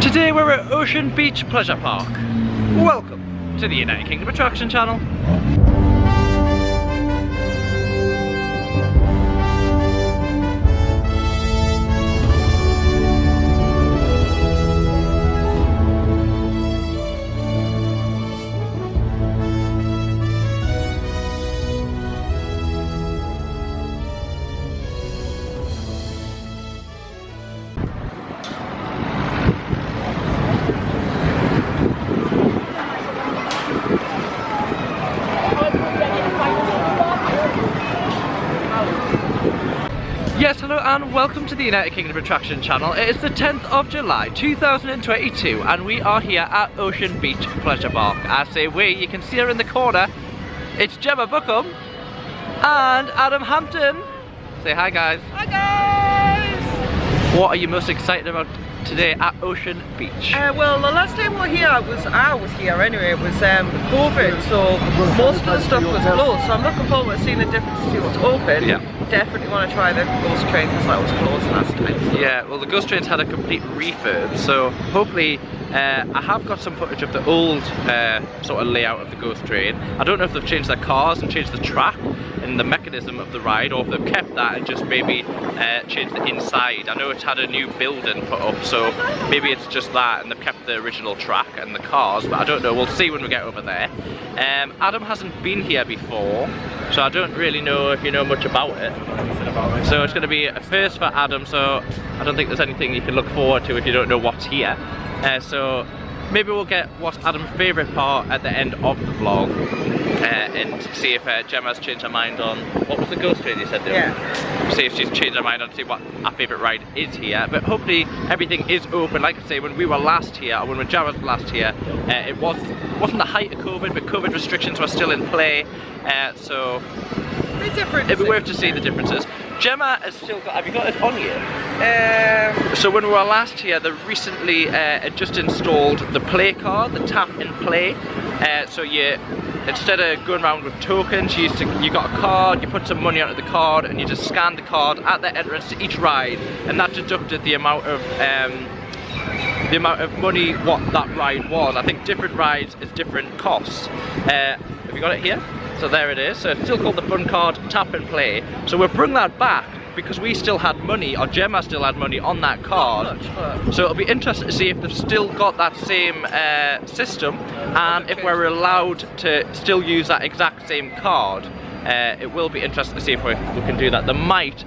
Today we're at Ocean Beach Pleasure Park. Welcome to the United Kingdom Attraction Channel. Yes, hello and welcome to the United Kingdom Attraction Channel. It is the 10th of July 2022 and we are here at Ocean Beach Pleasure Park. I say we, you can see her in the corner. It's Gemma Buckham and Adam Hampton. Say hi guys. Hi guys! What are you most excited about today at Ocean Beach? Well, the last time we were here, I was here anyway, it was COVID, so most of the stuff was closed, so I'm looking forward to seeing the difference to see what's open. Yeah. Definitely want to try the ghost train because that was closed last time. So. Yeah, well the ghost train's had a complete refurb, so hopefully I have got some footage of the old sort of layout of the ghost train. I don't know if they've changed their cars and changed the track and the mechanism of the ride, or if they've kept that and just maybe changed the inside. I know it's had a new building put up, so maybe it's just that and they've kept the original track and the cars, but I don't know, we'll see when we get over there. Adam hasn't been here before, so I don't really know if you know much about it. So it's going to be a first for Adam, so I don't think there's anything you can look forward to if you don't know what's here. So maybe we'll get what's Adam's favourite part at the end of the vlog and see if Gemma's changed her mind on, what was the ghost train you said there? Yeah. See if she's changed her mind on, see what our favourite ride is here. But hopefully everything is open. Like I say, when we were last here, or when Gemma was last here, it wasn't the height of COVID, but COVID restrictions were still in play. So it'd be worth to see the differences. Gemma has still got, have you got it on you? So when we were last here, they recently just installed the play card, the tap and play. So instead of going around with tokens, you got a card, you put some money onto the card and you just scan the card at the entrance to each ride, and that deducted the amount of money what that ride was. I think different rides is different costs. Have you got it here? So there it is. So it's still called the fun card tap and play. So we'll bring that back because we still had money, or Gemma still had money on that card. So it'll be interesting to see if they've still got that same system and if we're allowed to still use that exact same card. It will be interesting to see if we can do that. They might.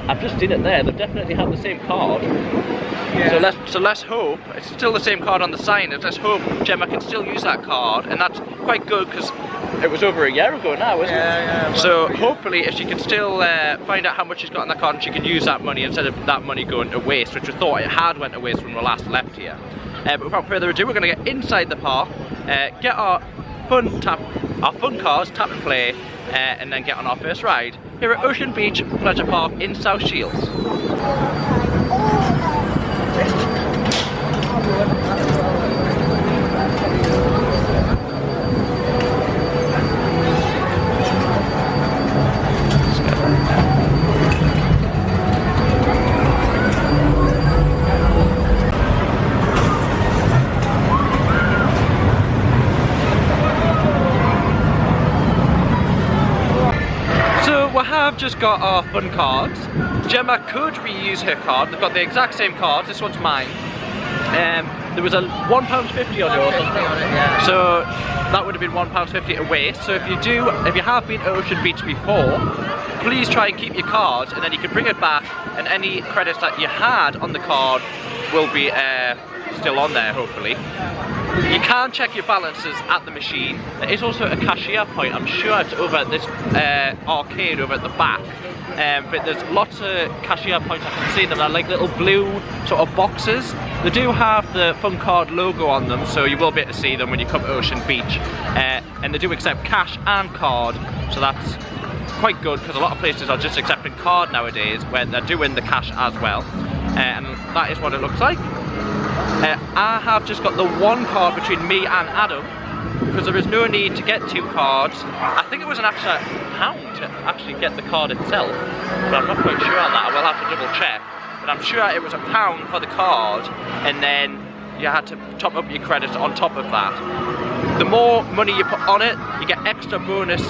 I've just seen it there. They definitely have the same card. Yeah. So let's hope it's still the same card on the sign. Let's hope Gemma can still use that card, and that's quite good because it was over a year ago now, isn't it? Yeah. So hopefully, if she can still find out how much she's got on that card, and she can use that money instead of that money going to waste, which we thought it had went to waste when we last left here. But without further ado, we're going to get inside the park, get our fun cars, tap and play, and then get on our first ride here at Ocean Beach Pleasure Park in South Shields. I've just got our fun cards. Gemma could reuse her card. They've got the exact same cards. This one's mine. There was a £1.50 on yours. Yeah. So that would have been £1.50 a waste. So if you have been to Ocean Beach before, please try and keep your cards, and then you can bring it back, and any credits that you had on the card will be still on there, hopefully. You can check your balances at the machine. There is also a cashier point. I'm sure it's over at this arcade over at the back. But there's lots of cashier points. I can see them. They're like little blue sort of boxes. They do have the Fun Card logo on them, so you will be able to see them when you come to Ocean Beach. And they do accept cash and card, so that's quite good because a lot of places are just accepting card nowadays, where they're doing the cash as well. And that is what it looks like. I have just got the one card between me and Adam because there is no need to get two cards. I think it was an extra £1 to actually get the card itself, but I'm not quite sure on that. I will have to double check. but I'm sure it was £1 for the card, and then you had to top up your credits on top of that. The more money you put on it, you get extra bonus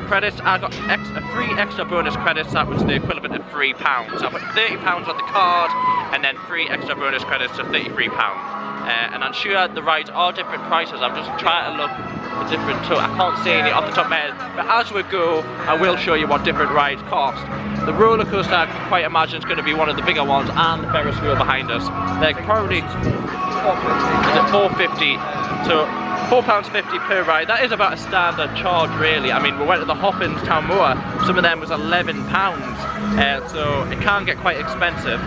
credits. I got three extra bonus credits. That was the equivalent of £3. So I put £30 on the card, and then 3 extra bonus credits to £33. And I'm sure the rides are different prices. I'm just trying to look at different, so I can't see any off the top of my head. But as we go, I will show you what different rides cost. The roller coaster, I can quite imagine, is going to be one of the bigger ones, and the Ferris wheel behind us. They're probably £4.50. So £4.50 per ride. That is about a standard charge, really. I mean, we went to the Hoppins Town Moor. Some of them was £11, so it can get quite expensive.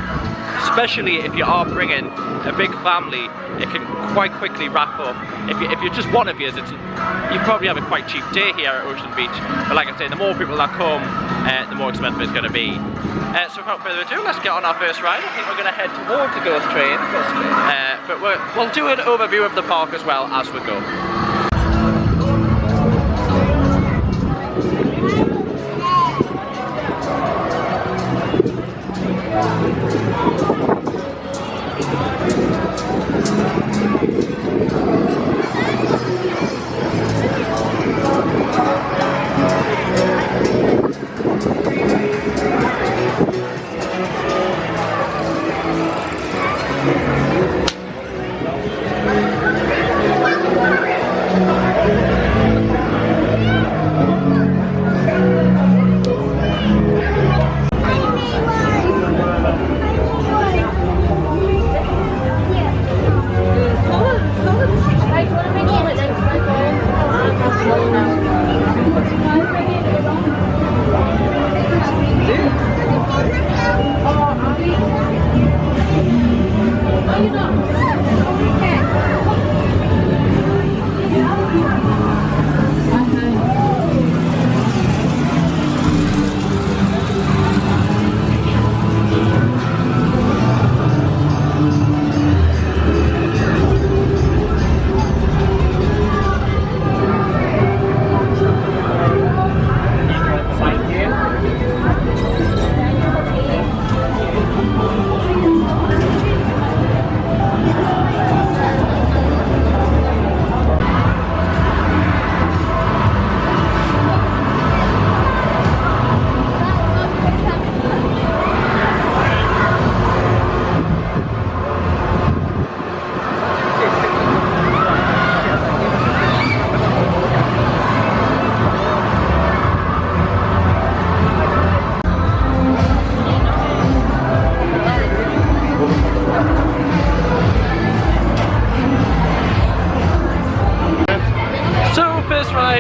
Especially if you are bringing a big family, it can quite quickly wrap up. If you're just one of you, you probably have a quite cheap day here at Ocean Beach. But like I say, the more people that come, the more expensive it's going to be. So without further ado, let's get on our first ride. I think we're going to head towards the Ghost Train. But we'll do an overview of the park as well as we go.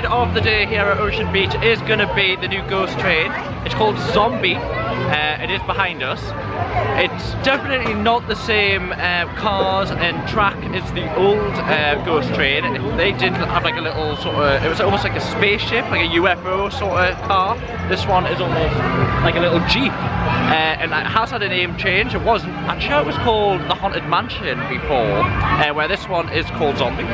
Of the day here at Ocean Beach is going to be the new Ghost Train. It's called Zombie. It is behind us. It's definitely not the same cars and track as the old Ghost Train. They did have like a little sort of, it was almost like a spaceship, like a UFO sort of car. This one is almost like a little Jeep. And it has had a name change. It wasn't, I'm sure it was called the Haunted Mansion before, where this one is called Zombie.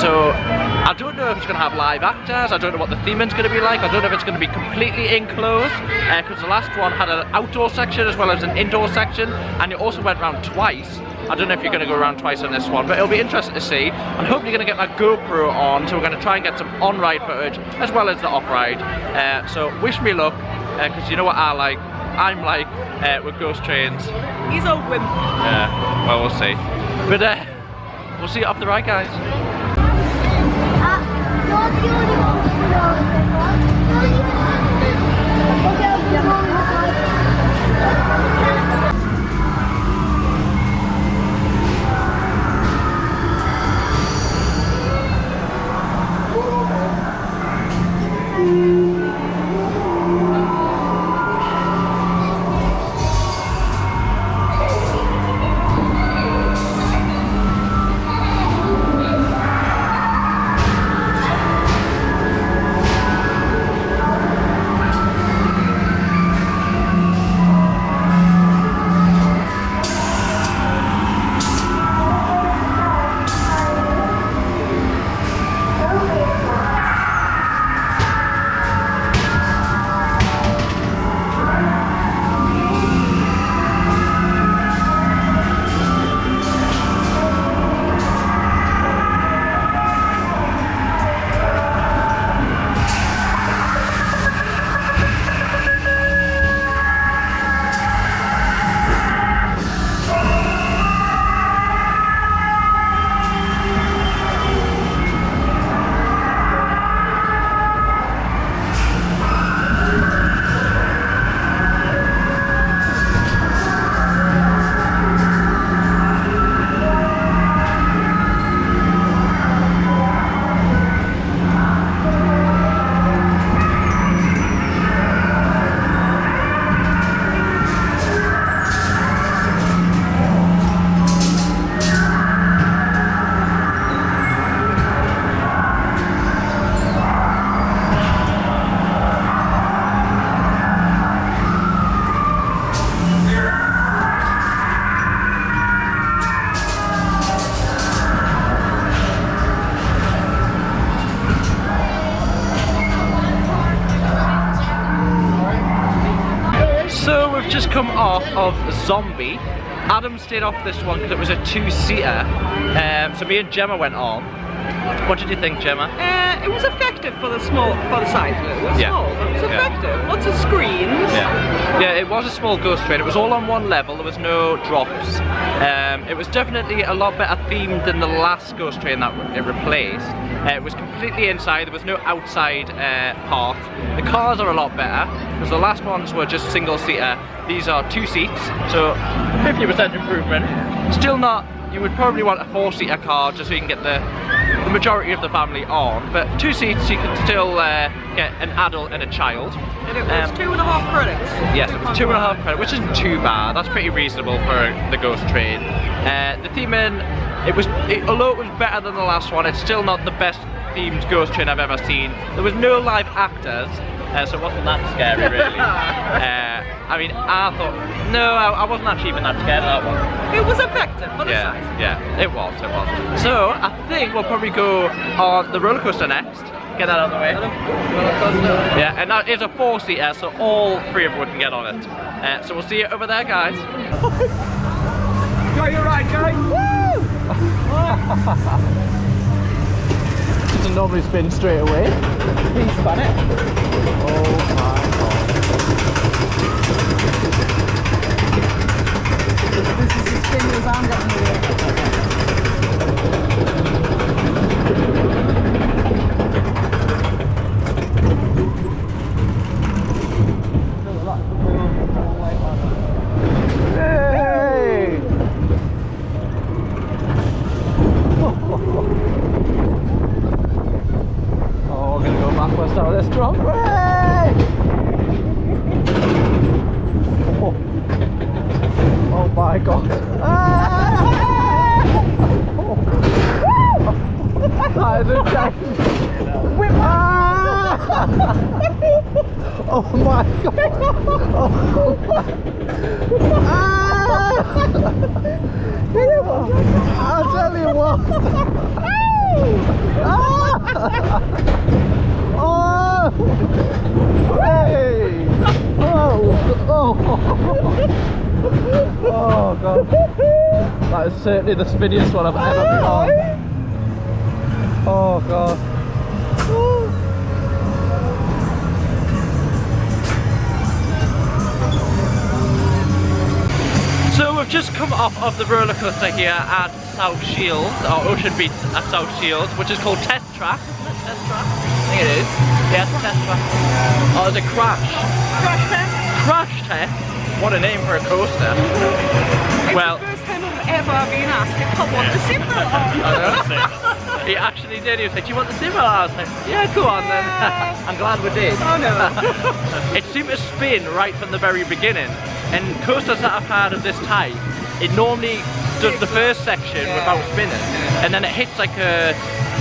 So I don't know if it's going to have live actors. I don't know what the theme is going to be like. I don't know if it's going to be completely enclosed, because the last one had an outdoor section as well as an indoor section, and it also went around twice. I don't know if you're going to go around twice on this one, but it'll be interesting to see. I'm hopefully going to get my GoPro on, so we're going to try and get some on-ride footage as well as the off-ride. So wish me luck, because you know what I like. I'm like with ghost trains. He's a wimp. Yeah, well, we'll see. But we'll see you off the ride, guys. come off of Zombie. Adam stayed off this one because it was a two-seater. So me and Gemma went on. What did you think, Gemma? It was effective for the size of it. It was small, but it was effective. Lots of screens. Yeah, it was a small ghost train. It was all on one level. There was no drops. It was definitely a lot better themed than the last ghost train that it replaced. It was completely inside. There was no outside part. The cars are a lot better because the last ones were just single-seater. These are two seats, so 50% improvement. Still not. You would probably want a four-seater car just so you can get the majority of the family on, but two seats you can still get an adult and a child. And it was 2.5 credits. Yes, it was 2.5 credits, which isn't too bad. That's pretty reasonable for the ghost train. The theming, although it was better than the last one, it's still not the best themed ghost train I've ever seen. There was no live actors, so it wasn't that scary really. I mean, I thought, no, I wasn't actually even that scared of that one. It was effective for the size. Yeah, it was. So, I think we'll probably go on the roller coaster next. Get that out of the way. Yeah, and that is a four-seater, so all three of us can get on it. So we'll see you over there, guys. Go your right, guys. Woo! Doesn't normally spin straight away. He spun it. Oh my god. This is as spinny as I'm getting here. Hey! Oh, we're gonna go backwards now. This drop. Hey! Oh my god. That is intense. Oh my god. I'll tell you what. Oh! Hey! Oh god. That is certainly the spinniest one I've ever been on. Oh god. So we've just come off of the roller coaster here at South Shields, or Ocean Beach at South Shields, which is called Test Track. Test Track? I think it is. Yeah, it's a test track. Oh, there's a crash. Crash test? Crash test? What a name for a coaster. Well, it's the first time I've ever been asked if I want the symbol on. He actually did. He was like, do you want the symbol? I was like, yeah, go on then. I'm glad we did. Oh no. It seemed to spin right from the very beginning. And coasters that I've had of this type, it normally does the first section without spinning. And then it hits like a,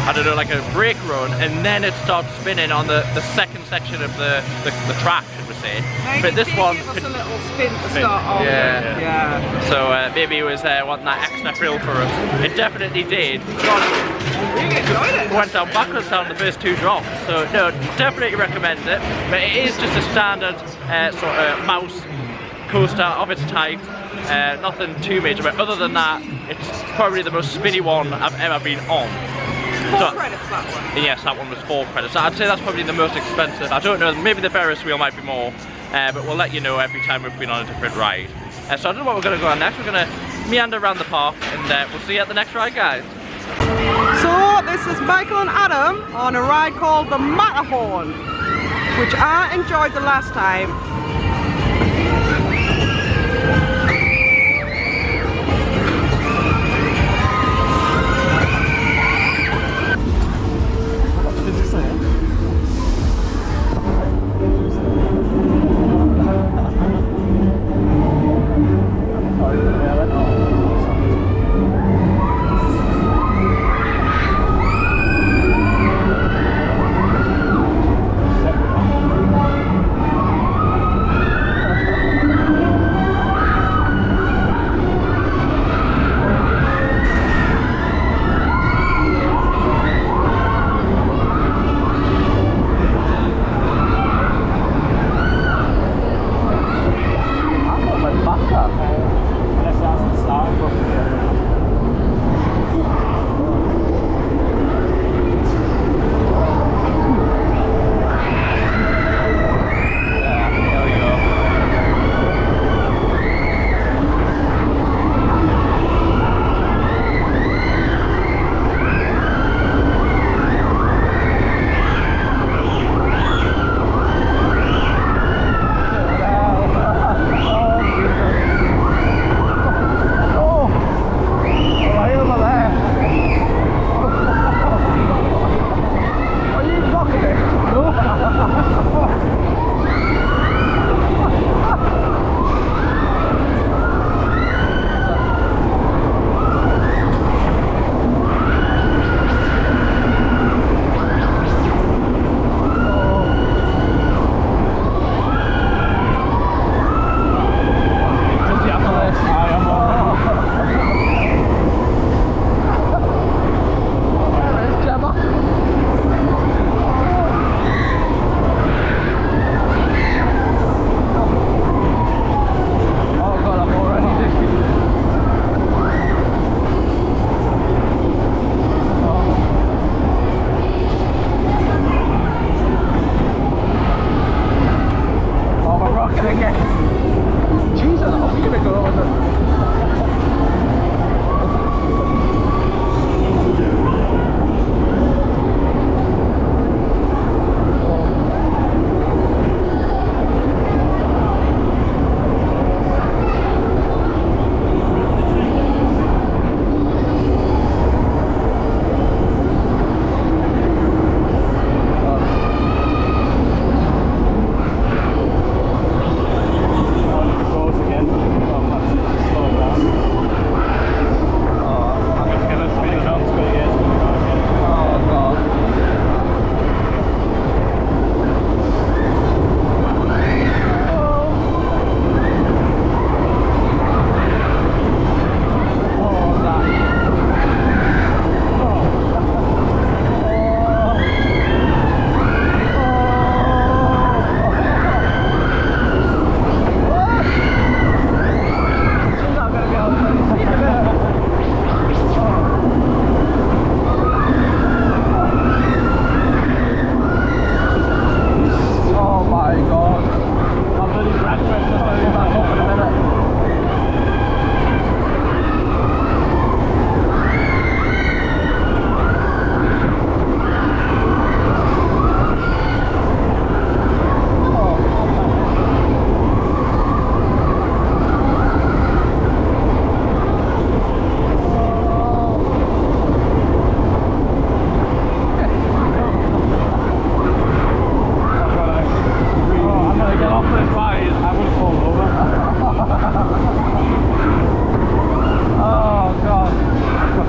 I don't know, like a brake run, and then it starts spinning on the second section of the track, should we say. Maybe but this one give us a little spin to start off. Yeah. So maybe it was wanting that extra thrill for us. It definitely did. Really enjoyed it. Went down backwards down the first two drops. So no, definitely recommend it. But it is just a standard sort of mouse coaster of its type. Nothing too major, but other than that, it's probably the most spinny one I've ever been on. 4 credits that one. Yes, that one was 4 credits. I'd say that's probably the most expensive. I don't know, maybe the Ferris Wheel might be more, but we'll let you know every time we've been on a different ride. So I don't know what we're going to go on next. We're going to meander around the park, and we'll see you at the next ride, guys. So this is Michael and Adam on a ride called the Matterhorn, which I enjoyed the last time.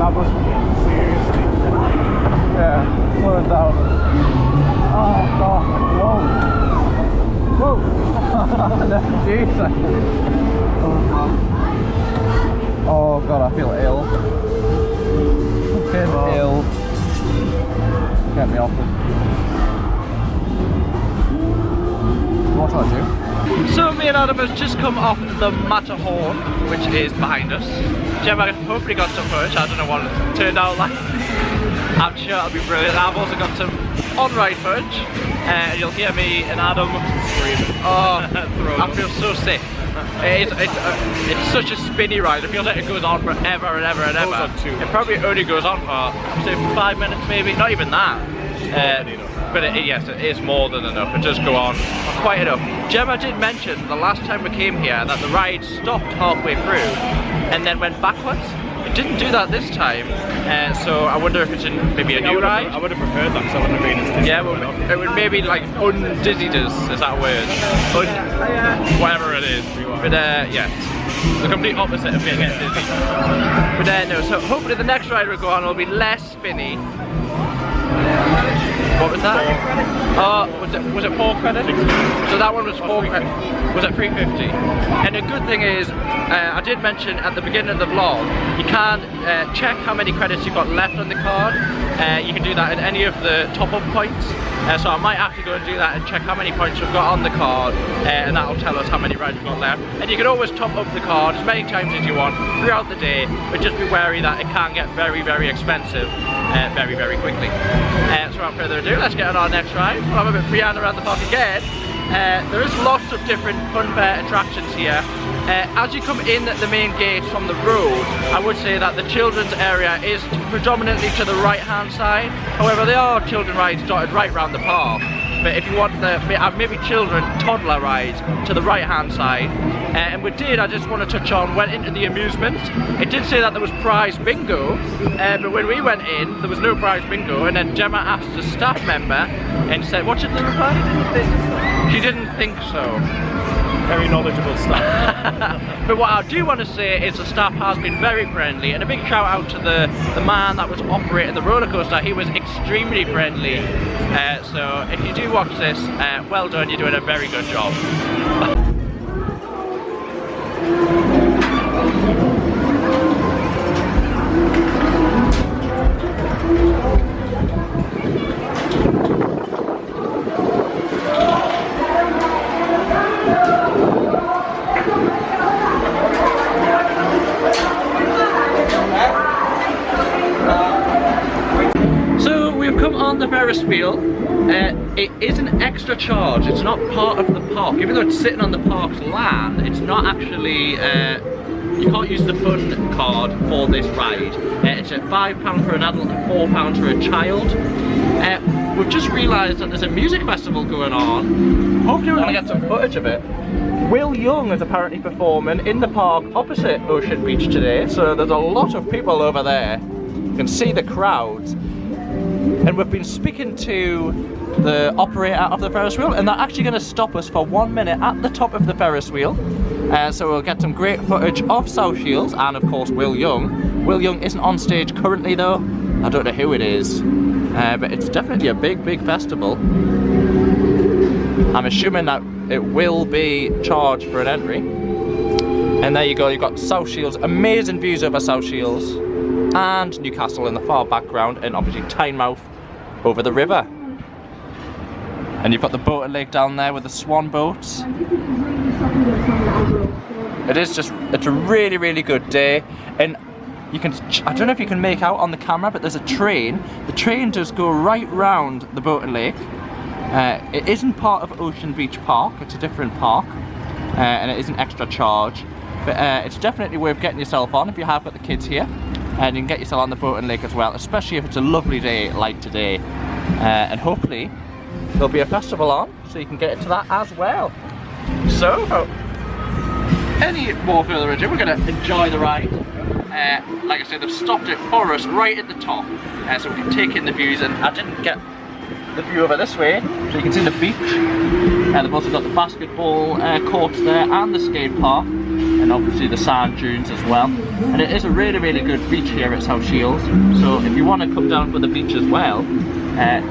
That was seriously. Yeah, slow it down. Oh god, whoa. Whoa. Jesus. Oh god, I feel ill. Fucking ill. Get me off this. What do I do? So me and Adam has just come off the Matterhorn, which is behind us. Gemma hopefully got some footage. I don't know what it turned out like. I'm sure it'll be brilliant. I've also got some on-ride footage. You'll hear me and Adam screaming. Oh, I feel so sick. It's such a spinny ride. It feels like it goes on forever and ever and ever. It probably only goes on for, say, 5 minutes maybe. Not even that. But yes, it is more than enough. It does go on quite enough. Gemma did mention the last time we came here that the ride stopped halfway through and then went backwards. It didn't do that this time, so I wonder if it's maybe a new ride. I would have preferred that because I wouldn't have been as dizzy. Yeah, well, it would maybe like undizzied us, is that a word? Whatever it is. But yeah, the complete opposite of being getting dizzy. But no, so hopefully the next ride we'll go on will be less spinny. What was that? Was it 4 credits? So that one was 4 credits. Was it 350? And the good thing is, I did mention at the beginning of the vlog, you can check how many credits you've got left on the card. You can do that at any of the top-up points. So I might actually go and do that and check how many points we've got on the card, and that'll tell us how many rides we've got left. And you can always top up the card as many times as you want throughout the day, but just be wary that it can get very, very expensive very, very quickly. So without further ado, let's get on our next ride. We'll have a bit of freehand around the park again. There is lots of different fun fair attractions here. As you come in the main gate from the road, I would say that the children's area is predominantly to the right hand side. However, there are children rides dotted right around the park. But if you want the maybe children toddler rides to the right hand side, and we did, I just want to touch on, went into the amusements. It did say that there was prize bingo, but when we went in there was no prize bingo, and then Gemma asked a staff member and said, what did they reply? She didn't think so. Very knowledgeable staff. But what I do want to say is the staff has been very friendly, and a big shout out to the man that was operating the roller coaster. He was extremely friendly. So if you do watch this, well done, you're doing a very good job. On the Ferris wheel, it is an extra charge. It's not part of the park. Even though it's sitting on the park's land, it's not actually, you can't use the fun card for this ride. It's at £5 for an adult and £4 for a child. We've just realised that there's a music festival going on. Hopefully we're going to get some footage of it. Will Young is apparently performing in the park opposite Ocean Beach today, so there's a lot of people over there. You can see the crowds. And we've been speaking to the operator of the Ferris wheel, and they're actually going to stop us for 1 minute at the top of the Ferris wheel. So we'll get some great footage of South Shields and of course Will Young. Will Young isn't on stage currently though. I don't know who it is, but it's definitely a big, big festival. I'm assuming that it will be charged for an entry. And there you go, you've got South Shields, amazing views over South Shields. And Newcastle in the far background, and obviously Tynemouth over the river. And you've got the boat and lake down there with the swan boats. It's a really, really good day. And you can, I don't know if you can make out on the camera, but there's a train. The train does go right round the boat and lake. It isn't part of Ocean Beach Park, it's a different park. And it is an extra charge. But it's definitely worth getting yourself on if you have got the kids here. And you can get yourself on the boat and lake as well, especially if it's a lovely day like today. And hopefully there'll be a festival on, so you can get into that as well. So, without any more further ado, we're going to enjoy the ride. Like I said, they've stopped it for us right at the top, so we can take in the views. And I didn't get the view over this way, so you can see the beach. And they've also got the basketball courts there and the skate park. and obviously the sand dunes as well. And it is a really, really good beach here at South Shields. So if you want to come down for the beach as well,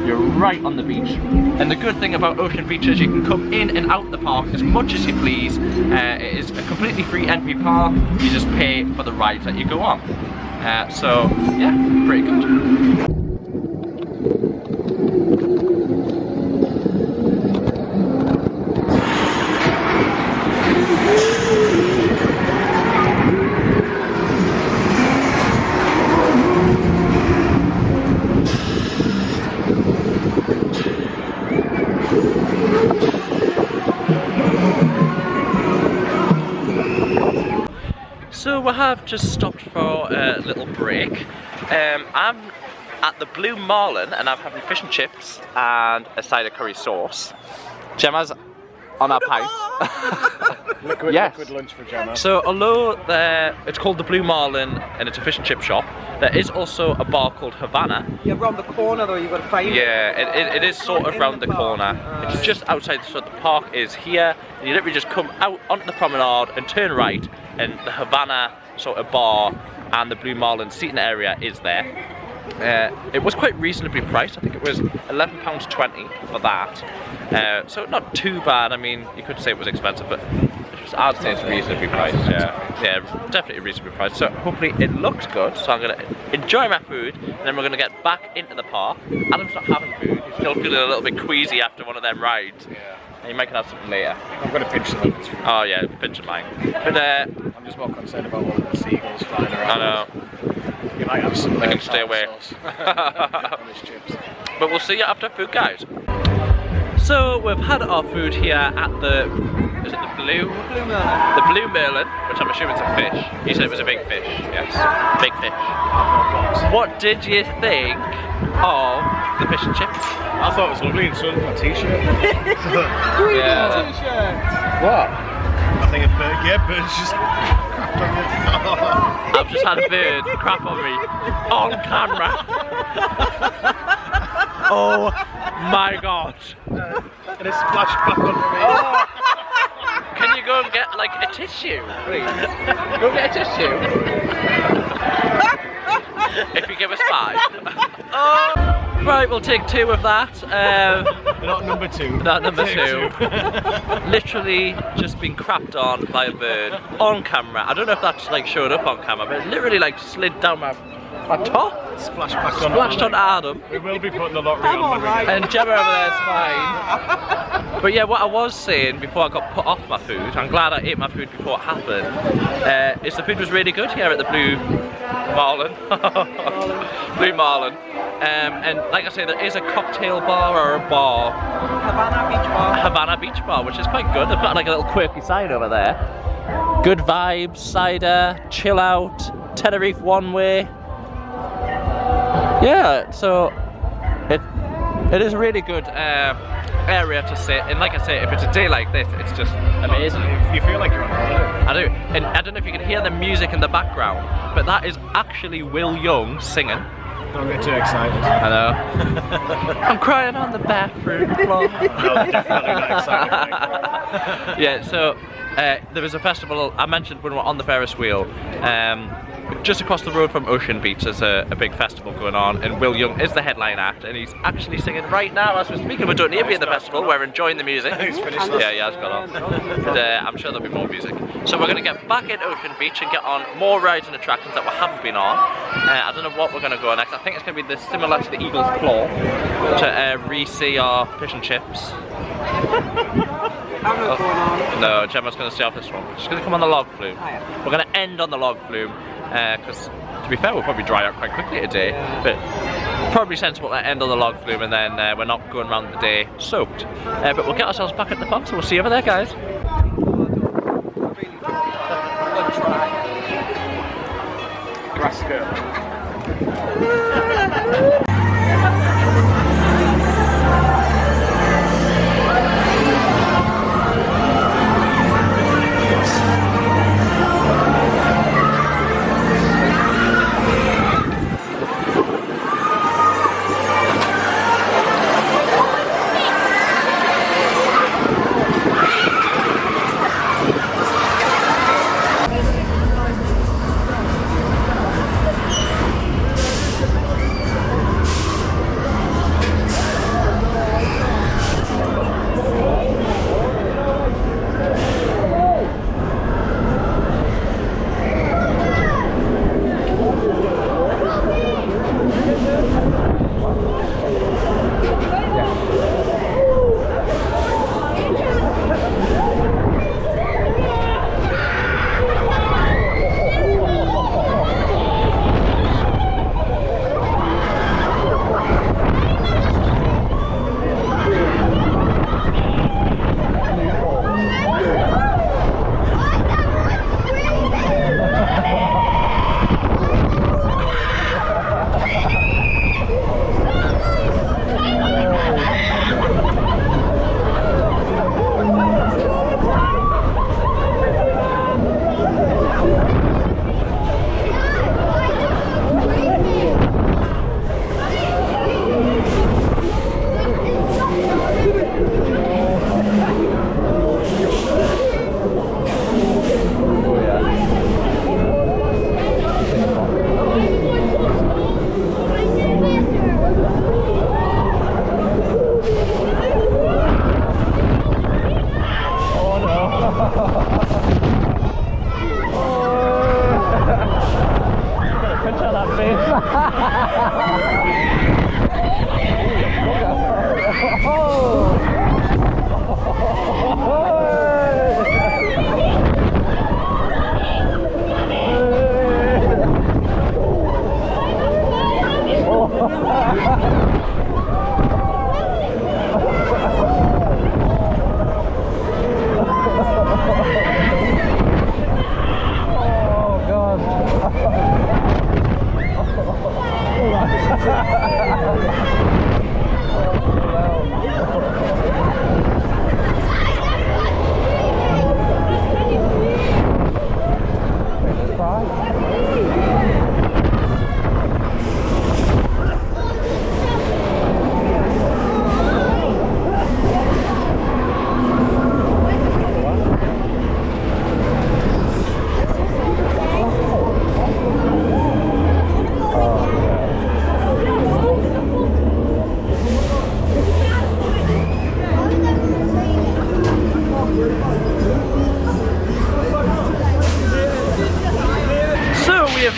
you're right on the beach. And the good thing about Ocean Beach is you can come in and out the park as much as you please. It is a completely free entry park. You just pay for the rides that you go on. So yeah, pretty good. So we have just stopped for a little break. I'm at the Blue Marlin and I'm having fish and chips and a cider curry sauce. Gemma's on our pint. Liquid lunch for Gemma. So although it's called the Blue Marlin and it's a fish and chip shop, there is also a bar called Havana. You're around the corner though, you've got to find it. Yeah, it is sort of round the corner. It's just outside, so the park is here. And you literally just come out onto the promenade and turn right, and the Havana sort of bar and the Blue Marlin seating area is there. It was quite reasonably priced. I think it was £11.20 for that. So not too bad. I mean, you could say it was expensive, but I'd say it's reasonably priced. Yeah, definitely reasonably priced. So hopefully it looks good. So I'm gonna enjoy my food, and then we're gonna get back into the park. Adam's not having food. He's still feeling a little bit queasy after one of them rides. Yeah. And you might have something later. I'm gonna pinch some of this food. Oh yeah, pinch of mine. But I'm just more concerned about all the seagulls flying around. I know. You might have some. I can stay away. But we'll see you after food, guys. So we've had our food here at the, is it the Blue Merlin? The Blue Merlin, which I'm assuming is a fish. You said it was a big fish, yes. Big fish. What did you think of the fish and chips? I thought it was lovely, and so did my t-shirt. Yeah. T-shirt. What? I think a bird, bird's just crapped on me. I've just had a bird crap on me on camera. Oh my god. And it splashed back onto me. Oh. Can you go and get like a tissue, please? Go get a tissue. If you give us 5. Oh. Right, we'll take 2 of that. Not number 2. Not number 2. Literally just been crapped on by a bird on camera. I don't know if that's like showed up on camera, but it literally like slid down my top. Splashed on Adam. We will be putting the lottery on. Right. And Gemma over there is fine. But yeah, what I was saying before I got put off my food, I'm glad I ate my food before it happened, is the food was really good here at the Blue Marlin. Blue Marlin. And like I say, there is a cocktail bar or a bar. Havana Beach Bar. Havana Beach Bar, which is quite good. They've got like a little quirky sign over there. Good vibes, cider, chill out, Tenerife one way. Yeah, so it is a really good area to sit, and like I say, if it's a day like this, it's just amazing. You feel like you're on holiday. I do, and I don't know if you can hear the music in the background, but that is actually Will Young singing. Don't get too excited. I know. I'm crying on the bathroom floor. No, definitely not excited. Yeah, so there was a festival I mentioned when we were on the Ferris Wheel. Just across the road from Ocean Beach there's a big festival going on, and Will Young is the headline act, and he's actually singing right now as we're speaking. We don't need to be at the festival, we're enjoying the music. He's finished. Yeah, he has got on. But, I'm sure there'll be more music. So we're going to get back in Ocean Beach and get on more rides and attractions that we haven't been on. I don't know what we're going to go on next. I think it's going to be similar to the Eagle's Claw, to re-see our fish and chips. I'm not going on. No, Gemma's going to stay off this one. She's going to come on the log flume. Oh, yeah. We're going to end on the log flume because, to be fair, we'll probably dry out quite quickly today. Yeah. But probably sensible to end on the log flume, and then we're not going around the day soaked. But we'll get ourselves back at the park, so we'll see you over there, guys. Rascal.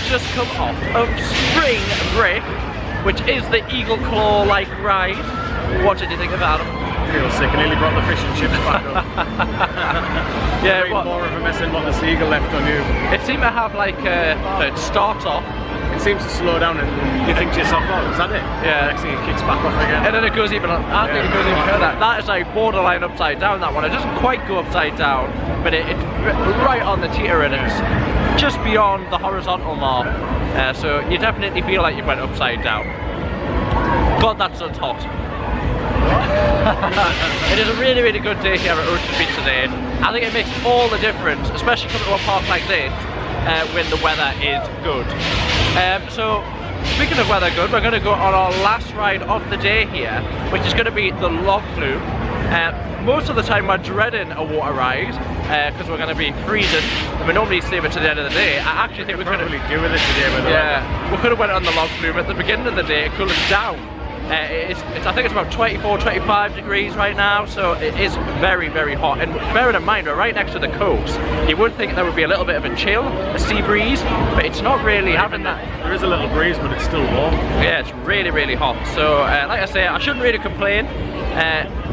Just come off of Spring Break, which is the Eagle Claw like ride. What did you think about them? Feels sick. I nearly brought the fish and chips back up. Yeah, more of a mess than what the seagull left on you. It seemed to have like it starts off. It seems to slow down and you think to yourself, oh, is that it? Yeah. Next thing it kicks back off again. And then it goes even. I think it goes even further. That is like borderline upside down. That one. It doesn't quite go upside down, but it's right on the teeter and it's just beyond the horizontal mark. So you definitely feel like you went upside down. God, that sun's hot. It is a really, really good day here at Ocean Beach today. I think it makes all the difference, especially coming to a park like this when the weather is good. So speaking of weather good, we're going to go on our last ride of the day here, which is going to be the log flume. Most of the time we're dreading a water ride because we're going to be freezing and we normally save it to the end of the day. I actually think we could probably do with it today, by the way. We could have went on the log flume at the beginning of the day. It cooled us down. I think it's about 24, 25 degrees right now, so it is very, very hot. And bearing in mind, we're right next to the coast. You would think there would be a little bit of a chill, a sea breeze, but it's not really having that. There is a little breeze, but it's still warm. Yeah, it's really, really hot. So, like I say, I shouldn't really complain.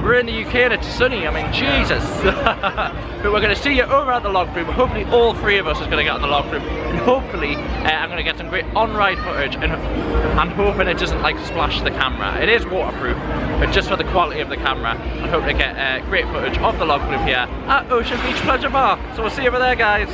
We're in the UK and it's sunny, I mean, Jesus. But we're going to see you over at the log flume. Hopefully all three of us is going to get on the log flume. And hopefully I'm going to get some great on-ride footage and I'm hoping it doesn't like splash the camera. It is waterproof, but just for the quality of the camera, I hope to get great footage of the log flume here at Ocean Beach Pleasure Bar. So we'll see you over there, guys.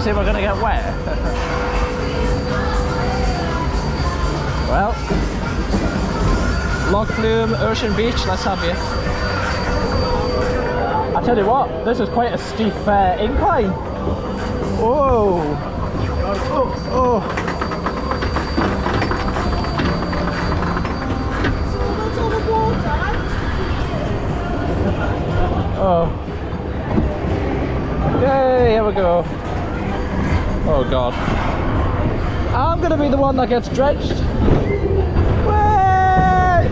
Seriously, we're gonna get wet. Well, Log Flume, Ocean Beach, let's have you. I tell you what, this is quite a steep incline. Whoa! Oh! Oh! Yay! Here we go. Oh God! I'm gonna be the one that gets drenched. Way!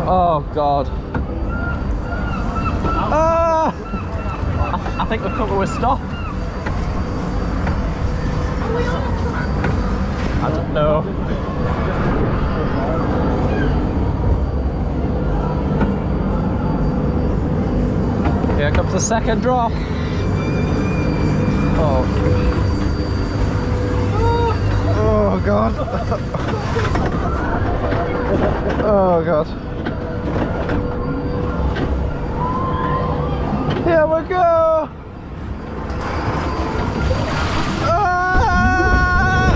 Oh God. Ah! I think we've come to a stop. I don't know. Here comes the second drop. Oh. Oh God. Oh God. Here we go! Ah!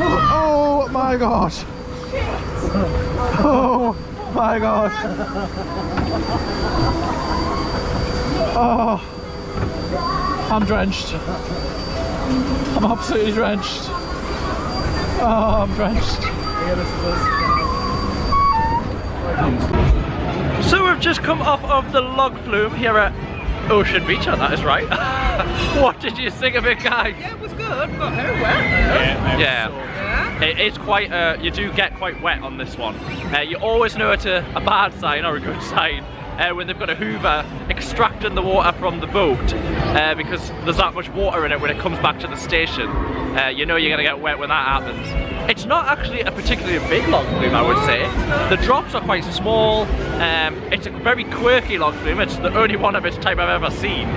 Oh my gosh! Oh my gosh! Oh! I'm drenched. I'm absolutely drenched. Oh, I'm drenched. So we've just come off of the Log Flume here at Ocean Beach, oh, that is right. What did you think of it, guys? Yeah, it was good, but very wet. Yeah. It's quite, you do get quite wet on this one. You always know it's a bad sign or a good sign when they've got a hoover extracting the water from the boat because there's that much water in it when it comes back to the station. You know you're going to get wet when that happens. It's not actually a particularly big log flume, I would say. The drops are quite small. It's a very quirky log flume. It's the only one of its type I've ever seen.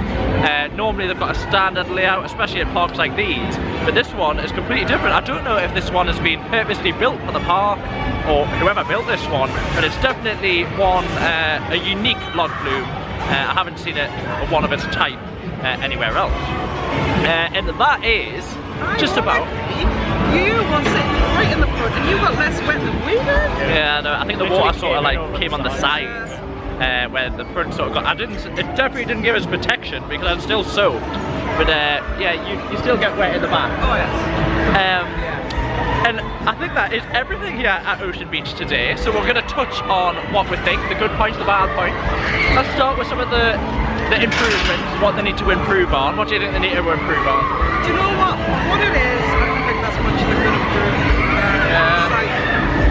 Normally they've got a standard layout, especially at parks like these. But this one is completely different. I don't know if this one has been purposely built for the park or whoever built this one, but it's definitely a unique log flume. I haven't seen one of its type anywhere else. And that is just about. You were sitting right in the front and you got less wet than we did. Yeah, no, I think the water sort of like came on the sides where the front sort of got. It definitely didn't give us protection because I'm still soaked. But yeah, you still get wet in the back. Oh yes. And I think that is everything here at Ocean Beach today. So we're going to touch on what we think, the good points, the bad points. Let's start with some of the improvements, what they need to improve on. What do you think they need to improve on? Do you know what? What it is, I don't think that's much they could improve.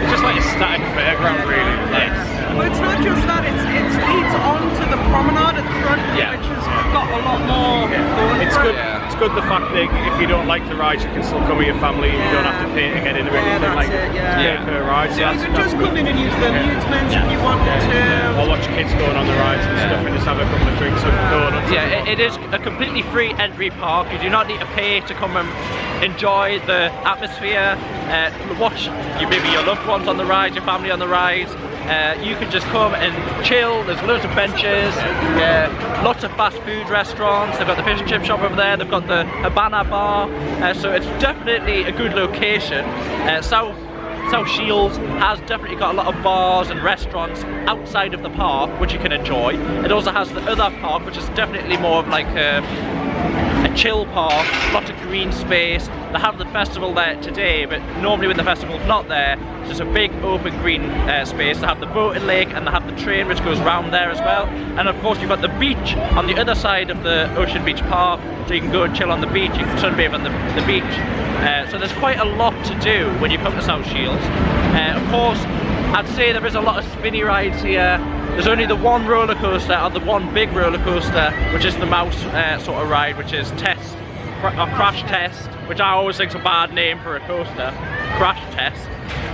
It's just like a static fairground, really. Like, well, it's not just that, it leads on to the promenade at the front, Yeah. which has got a lot more going it's for good. it. Yeah. It's good the fact that if you don't like the rides, you can still come with your family. You don't have to pay to get in or Yeah, anything that's like it, yeah. pay per ride. So You that's can just come in and use the amusements if you want to. Or watch kids going on the rides and stuff, and just have a couple of drinks and donuts. Yeah, it is a completely free entry park. You do not need to pay to come and enjoy the atmosphere, watch maybe your loved ones on the rides, your family on the rides. You can just come and chill. There's loads of benches, lots of fast food restaurants. They've got the fish and chip shop over there. They've got the Habana bar. So it's definitely a good location. South Shields has definitely got a lot of bars and restaurants outside of the park which you can enjoy. It also has the other park which is definitely more of like a chill park, lots of green space. They have the festival there today, but normally when the festival's not there, it's just a big open green space. They have the boating lake and they have the train which goes round there as well. And of course you've got the beach on the other side of the Ocean Beach Park, so you can go and chill on the beach, you can sunbathe on the beach. So there's quite a lot to do when you come to South Shields. Of course, I'd say there is a lot of spinny rides here. There's only the one roller coaster, or the one big roller coaster, which is the mouse sort of ride, which is Crash Test. which I always think's a bad name for a coaster, crash test.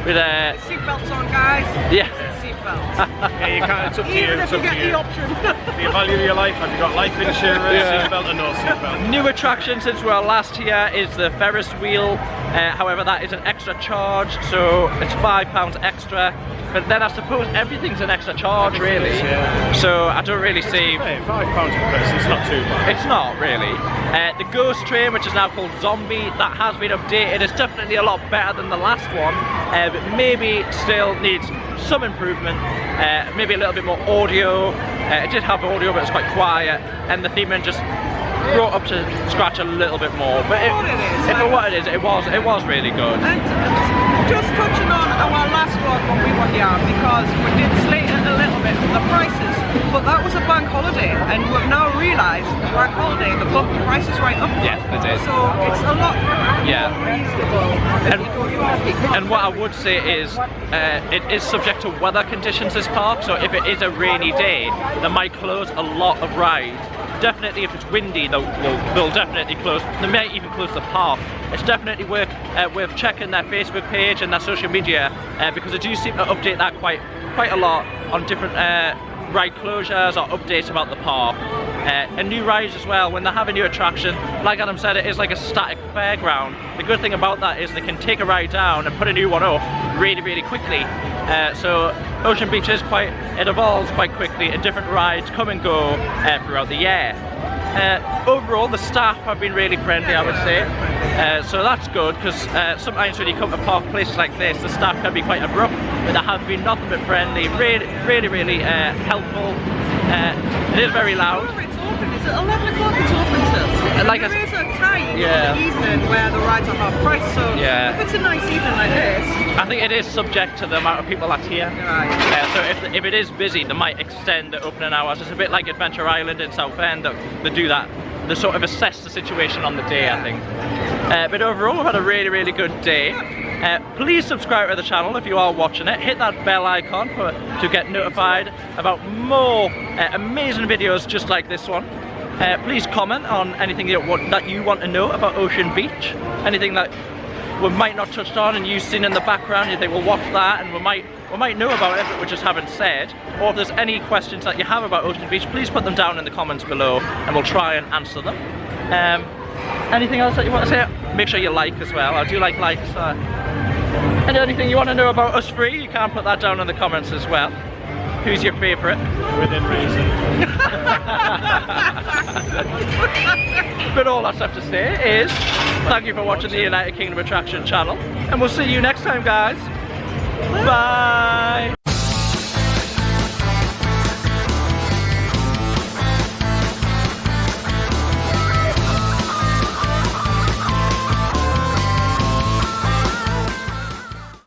With seatbelts on, guys. Yeah. Seatbelts. Yeah, you can't, it's up to you. Even if It's you up get to you. the option. The value of your life, have you got life insurance, Yeah. seatbelt or no seatbelt? New attraction since we were last here is the Ferris Wheel. However, that is an extra charge, so it's £5 extra. But then I suppose everything's an extra charge, really. Yeah. So I don't really see. Hey, £5 per person, it's not too bad. It's not really. The Ghost Train, which is now called Zombie, that has been updated. It's definitely a lot better than the last one, but maybe still needs some improvement. Maybe a little bit more audio. It did have audio, but it's quite quiet, and the theme just brought up to scratch a little bit more. But for what it is, it was really good. And just touching on our last vlog when we were here, because we did slate it a little bit for the prices, but that was a bank holiday, and we've now realised the bank holiday, the book prices right up. Yeah, they did. So it's a lot Yeah. more reasonable. And what I would say is, it is subject to weather conditions, this park, so if it is a rainy day, they might close a lot of rides. Definitely if it's windy, they'll definitely close. They may even close the park. It's definitely worth checking their Facebook page and their social media, because they do seem to update that quite a lot on different ride closures or updates about the park. And new rides as well. When they have a new attraction, like Adam said, it is like a static fairground. The good thing about that is they can take a ride down and put a new one up really quickly. So Ocean Beach it evolves quite quickly, and different rides come and go throughout the year. Overall, the staff have been really friendly, I would say. So that's good, because sometimes when you come to park places like this, the staff can be quite abrupt, but they have been nothing but friendly, really helpful. It is very loud. It's open. Is it 11 o'clock? It's open till. Like there is a time in Yeah. the evening where the rides are half price. So Yeah. if it's a nice evening like this, I think it is subject to the amount of people that's here. right. So if it is busy, they might extend the opening hours. It's a bit like Adventure Island in Southend. They do that. They sort of assess the situation on the day, I think. But overall, we've had a really good day. Please subscribe to the channel if you are watching it. Hit that bell icon to get notified about more amazing videos just like this one. Please comment on anything that you want to know about Ocean Beach. Anything that we might not touched on and you've seen in the background, you think, well, what's that? And we might know about it, but we just haven't said. Or if there's any questions that you have about Ocean Beach, please put them down in the comments below and we'll try and answer them. Anything else that you want to say? Make sure you like as well. I do like likes. And anything you want to know about us three, you can put that down in the comments as well. Who's your favourite? Within reason. But all that's left to say is, thank you for watching the United Kingdom Attraction channel, and we'll see you next time, guys. Bye!